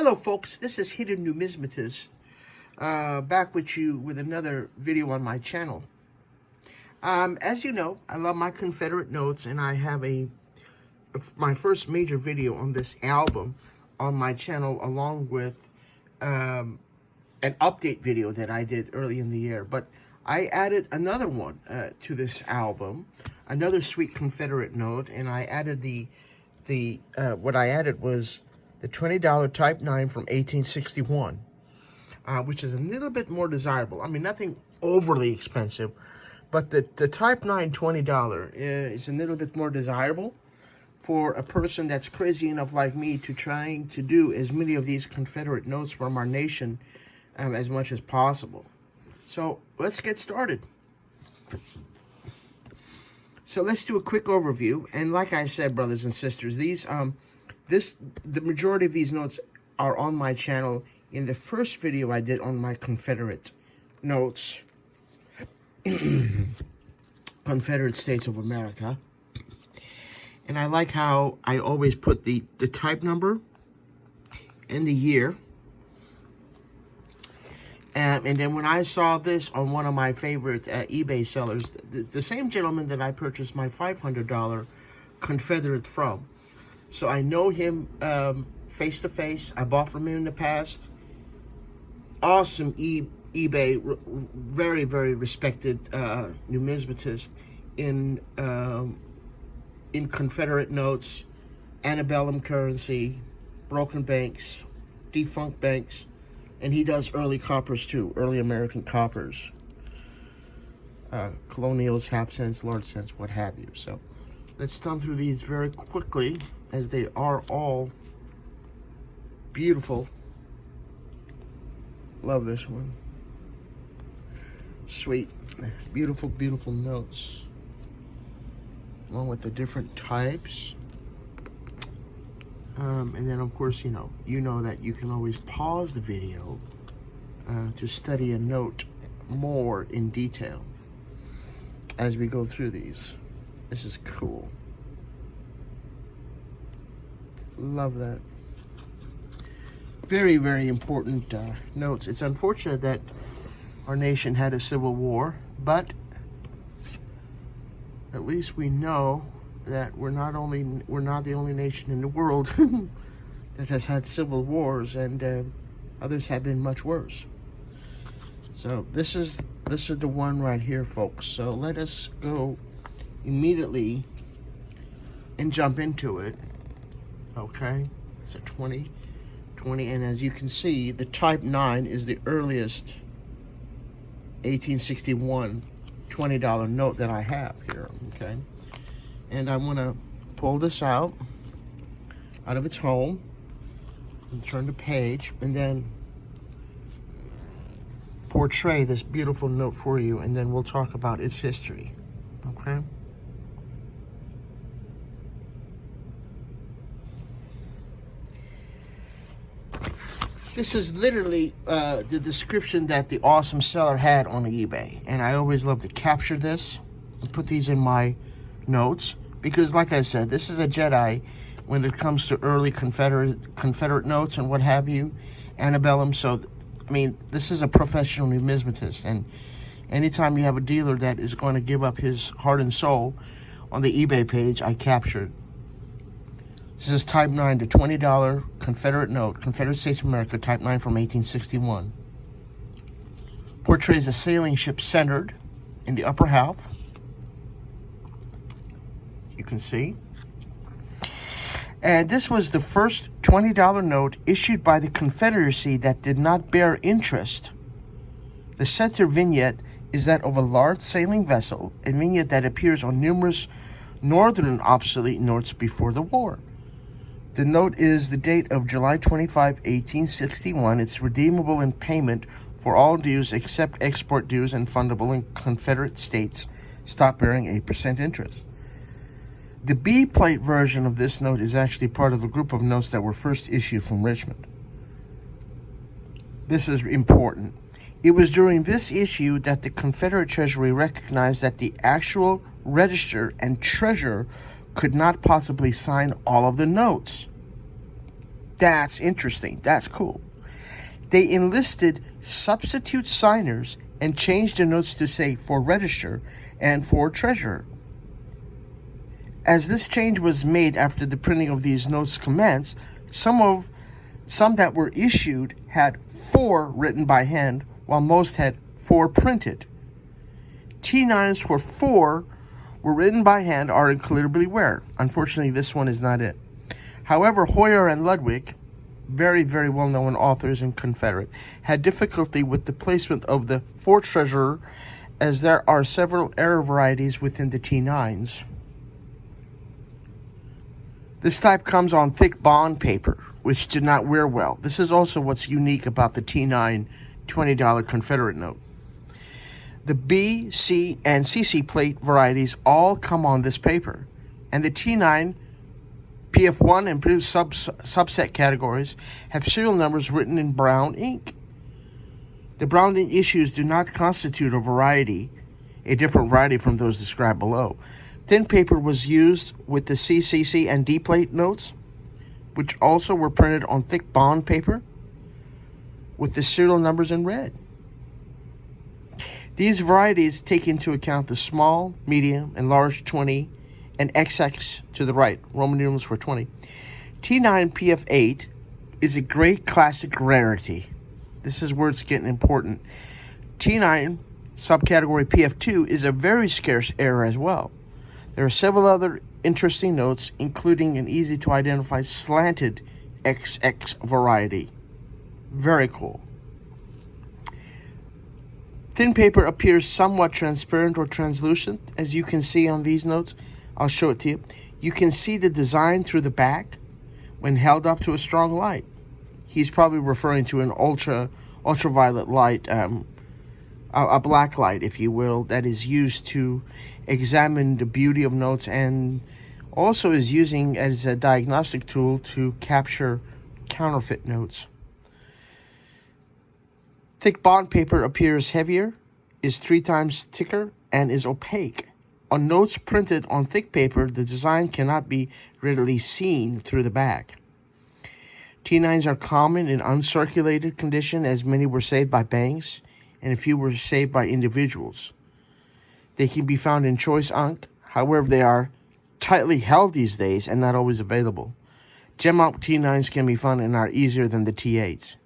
Hello folks, this is Hidden Numismatist, back with you with another video on my channel. As you know, I love my Confederate notes, and I have my first major video on this album on my channel, along with an update video that I did early in the year. But I added another one to this album, another sweet Confederate note, and I added what I added was the $20 Type 9 from 1861, which is a little bit more desirable. I mean, nothing overly expensive, but the Type 9 $20 is a little bit more desirable for a person that's crazy enough like me to trying to do as many of these Confederate notes from our nation as much as possible. So let's get started. So let's do a quick overview. And like I said, brothers and sisters, the majority of these notes are on my channel. In the first video I did on my Confederate notes, Confederate States of America. And I like how I always put the type number and the year. And then when I saw this on one of my favorite eBay sellers, the same gentleman that I purchased my $500 Confederate from. So I know him face to face. I bought from him in the past. Awesome eBay, very, very respected numismatist in Confederate notes, antebellum currency, broken banks, defunct banks, and he does early coppers too, early American coppers, colonials, half cents, large cents, what have you. So let's thumb through these very quickly, as they are all beautiful. Love this one. Sweet, beautiful, beautiful notes, along with the different types. And then, of course, you know that you can always pause the video to study a note more in detail as we go through these. This is cool. Love that. Very, very important notes. It's unfortunate that our nation had a civil war, but at least we know that we're not the only nation in the world that has had civil wars, and others have been much worse. So this is the one right here, folks. So let us go immediately and jump into it. Okay, it's a 20, and as you can see, the Type 9 is the earliest 1861 $20 note that I have here, okay? And I'm gonna pull this out of its home and turn the page, and then portray this beautiful note for you, and then we'll talk about its history, okay? This is literally the description that the awesome seller had on eBay. And I always love to capture this and put these in my notes, because like I said, this is a Jedi when it comes to early Confederate notes and what have you, antebellum. So, I mean, this is a professional numismatist. And anytime you have a dealer that is going to give up his heart and soul on the eBay page, I captured. This is Type 9, the $20 Confederate note, Confederate States of America, Type 9 from 1861. Portrays a sailing ship centered in the upper half. You can see. And this was the first $20 note issued by the Confederacy that did not bear interest. The center vignette is that of a large sailing vessel, a vignette that appears on numerous northern and obsolete notes before the war. The note is the date of July 25, 1861. It's redeemable in payment for all dues except export dues and fundable, in Confederate States stop bearing 8% interest. The B-plate version of this note is actually part of a group of notes that were first issued from Richmond. This is important. It was during this issue that the Confederate Treasury recognized that the actual register and treasurer could not possibly sign all of the notes. That's interesting. That's cool. They enlisted substitute signers and changed the notes to say for register and for treasurer. As this change was made after the printing of these notes commenced, some that were issued had 4 written by hand, while most had 4 printed. T9s where 4 were written by hand are incredibly rare. Unfortunately, this one is not it. However, Hoyer and Ludwig, very, very well-known authors in Confederate, had difficulty with the placement of the for treasurer, as there are several error varieties within the T9s. This type comes on thick bond paper, which did not wear well. This is also what's unique about the T9 $20 Confederate note. The B, C, and CC plate varieties all come on this paper, and the T9 PF1 and subset categories have serial numbers written in brown ink. The brown ink issues do not constitute a different variety from those described below. Thin paper was used with the CCC and D plate notes, which also were printed on thick bond paper with the serial numbers in red. These varieties take into account the small, medium, and large 20 and XX to the right, Roman numerals for 20. T9 PF8 is a great classic rarity. This is where it's getting important. T9 subcategory PF2 is a very scarce error as well. There are several other interesting notes, including an easy to identify slanted XX variety. Very cool. Thin paper appears somewhat transparent or translucent, as you can see on these notes. I'll show it to you. You can see the design through the back when held up to a strong light. He's probably referring to an ultraviolet light, a black light, if you will, that is used to examine the beauty of notes, and also is using as a diagnostic tool to capture counterfeit notes. Thick bond paper appears heavier, is 3 times thicker, and is opaque. On notes printed on thick paper, the design cannot be readily seen through the back. T9s are common in uncirculated condition, as many were saved by banks and a few were saved by individuals. They can be found in choice ink. However, they are tightly held these days and not always available. Gem-out T9s can be found and are easier than the T8s.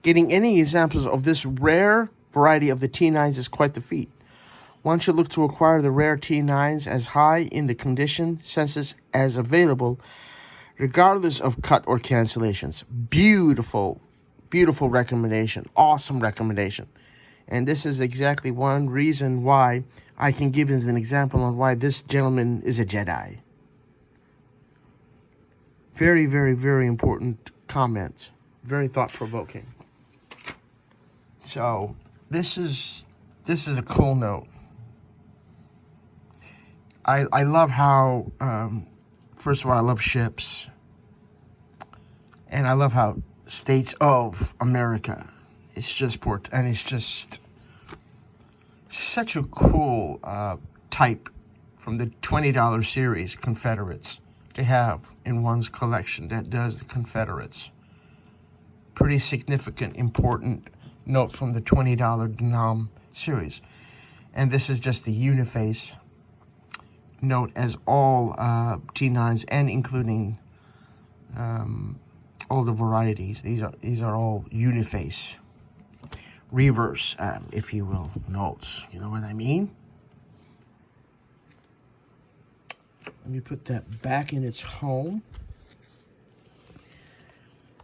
Getting any examples of this rare variety of the T9s is quite the feat. One should look to acquire the rare T9s as high in the condition census as available, regardless of cut or cancellations. Beautiful, beautiful recommendation. Awesome recommendation. And this is exactly one reason why I can give as an example on why this gentleman is a Jedi. Very, very, very important comment. Very thought-provoking. So, this is a cool note. I love how, first of all, I love ships. And I love how States of America, it's just it's just such a cool type from the $20 series, Confederates, to have in one's collection that does the Confederates. Pretty significant, important note from the $20 denom series. And this is just the uniface note, as all T9s and including all the varieties. These are all uniface, reverse, if you will, notes. You know what I mean? Let me put that back in its home.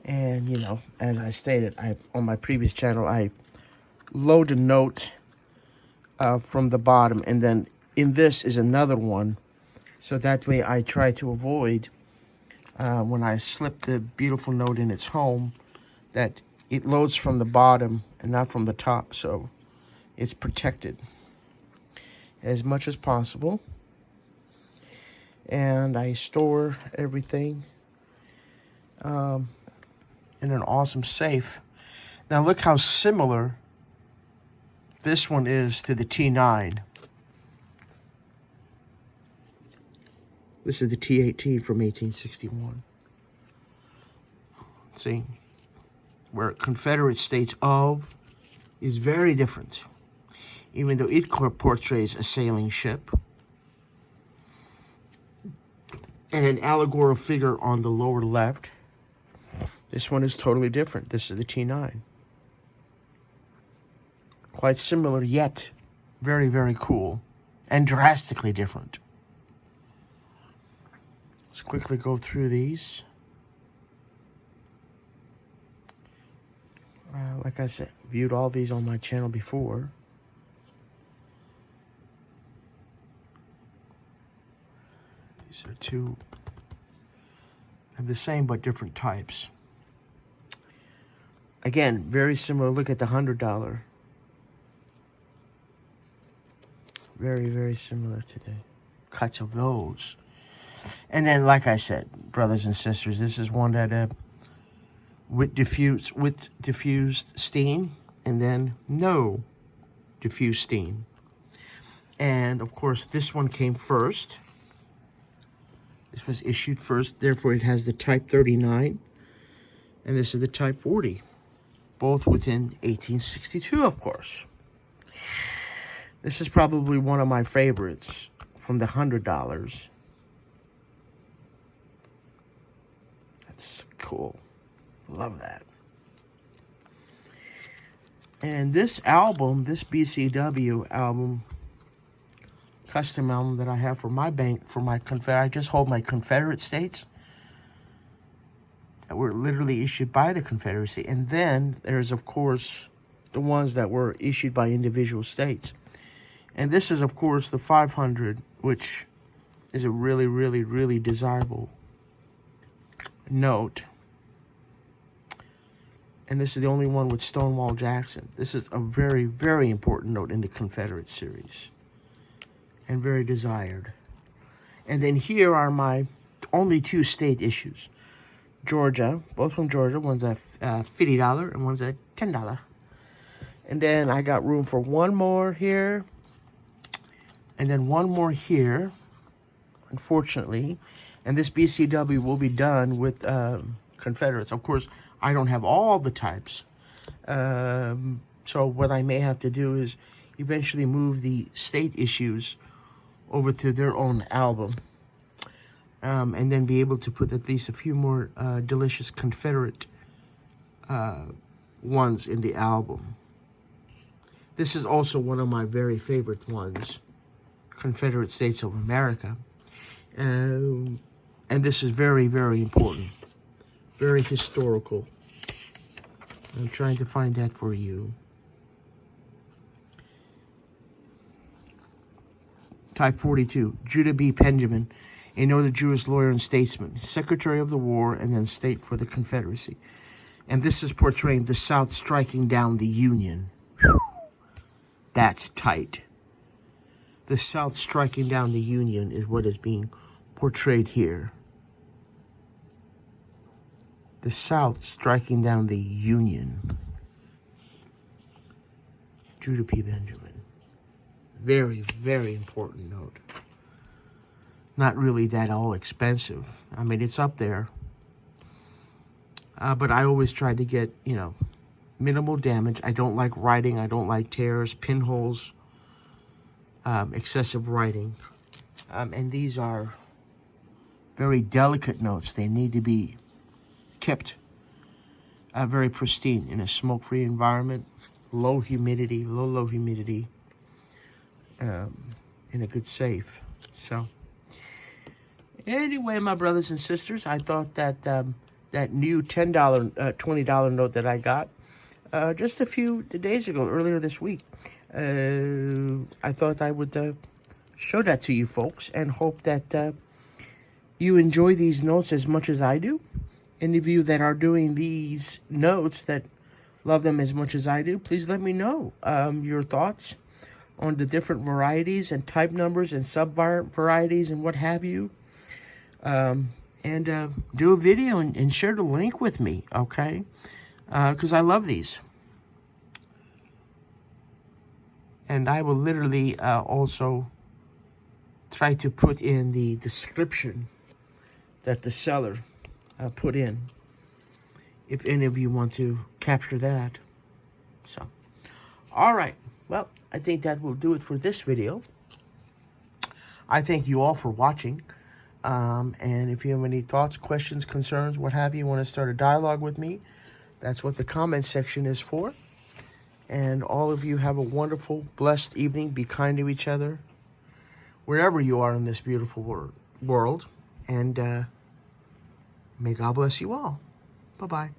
And, you know, as I stated, on my previous channel, I load a note from the bottom, and then in this is another one. So that way I try to avoid, when I slip the beautiful note in its home, that it loads from the bottom and not from the top. So it's protected as much as possible. And I store everything in an awesome safe. Now look how similar this one is to the T9. This is the T18 from 1861. See? Where Confederate States of is very different. Even though it portrays a sailing ship. And an allegorical figure on the lower left. This one is totally different. This is the T9. Quite similar, yet very, very cool. And drastically different. Let's quickly go through these. Like I said, viewed all these on my channel before. These are two of the same but different types. Again, very similar. Look at the $100. Very, very similar to the cuts of those. And then, like I said, brothers and sisters, this is one that with diffused steam, and then no diffused steam. And of course, this one came first. This was issued first, therefore it has the Type 39, and this is the Type 40, both within 1862, of course. This is probably one of my favorites from the $100. That's cool. Love that. And this album, this BCW album, custom album that I have for my bank, for my I just hold my Confederate States that were literally issued by the Confederacy. And then there's, of course, the ones that were issued by individual states. And this is, of course, the 500, which is a really, really, really desirable note. And this is the only one with Stonewall Jackson. This is a very, very important note in the Confederate series. And very desired. And then here are my only two state issues. Georgia, both from Georgia. One's at $50 and one's at $10. And then I got room for one more here. And then one more here, unfortunately. And this BCW will be done with Confederates. Of course, I don't have all the types. So what I may have to do is eventually move the state issues over to their own album. And then be able to put at least a few more delicious Confederate ones in the album. This is also one of my very favorite ones. Confederate States of America. And this is very, very important. Very historical. I'm trying to find that for you. Type 42, Judah B. Benjamin, a noted Jewish lawyer and statesman, Secretary of the War, and then State for the Confederacy. And this is portraying the South striking down the Union. That's tight. The South striking down the Union is what is being portrayed here. The South striking down the Union. Judah P. Benjamin. Very, very important note. Not really that all expensive. I mean, it's up there. But I always try to get, minimal damage. I don't like writing. I don't like tears, pinholes, excessive writing. And these are very delicate notes. They need to be kept very pristine in a smoke-free environment. Low humidity, low humidity. In a good safe. So, anyway, my brothers and sisters, I thought that that new $10, $20 note that I got just a few days ago, earlier this week, I thought I would show that to you folks and hope that you enjoy these notes as much as I do. Any of you that are doing these notes that love them as much as I do, please let me know your thoughts on the different varieties and type numbers and sub-varieties and what have you. And do a video and share the link with me, okay? Because I love these. And I will literally also try to put in the description that the seller put in if any of you want to capture that. So, all right. Well, I think that will do it for this video. I thank you all for watching. And if you have any thoughts, questions, concerns, what have you, want to start a dialogue with me, that's what the comment section is for. And all of you have a wonderful, blessed evening. Be kind to each other, wherever you are in this beautiful world. And may God bless you all. Bye-bye.